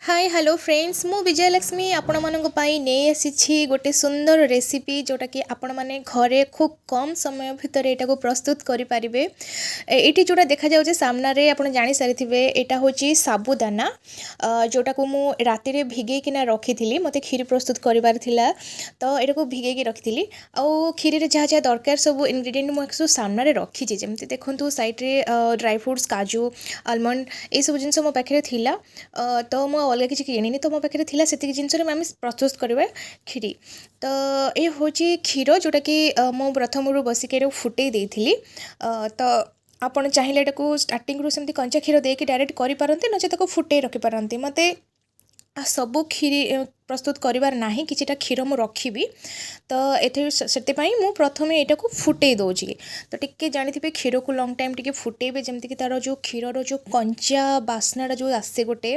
Hi hello friends मु विजयलक्ष्मी आपण मानक पई नै आसी गोटे सुंदर रेसिपी जोटा कि आपण माने घरे खूब कम समय भितर एटा को प्रस्तुत करि परिबे। एठी जोटा देखा जाउचे सामना रे आपण जानि सारिथिबे एटा होची साबुदाना जोटा को मु राति रे भिगे किना रखिथिली मते खीर प्रस्तुत करिवार थिला तो एटा को भिगे कि रखिथिली आ खीर रे जहा जहा दरकार सब इंग्रेडिएंट मु एकसु सामना रे रखी जे जेमति देखंतु साइड रे ड्राई फ्रूट्स काजू आलमंड ए सब जिंस मो पाखरे थिला तो मु अलग किसी किणी तो मो पाखे थिला सेतिक जिनस आम प्रस्तुत करवा खीरी तो ये हूँ क्षीर जोटा कि मु प्रथम बसिक फुटे देती तो आपड़ चाहिए स्टार्टिंग रू सेमती कंचा क्षीर देके डायरेक्ट करें नचे फुटे रखिपारती मत सबू खीरी प्रस्तुत करिवार नाही किछिटा क्षीर मु रखिबी तो एथे सेते मु प्रथमे एटा को फुटे दोजी तो टिके जानिथिबे क्षीर को लॉन्ग टाइम टिके फुटेबे जेमति कि तार जो क्षीर रो जो कंचा बास्नाटा जो आसे गोटे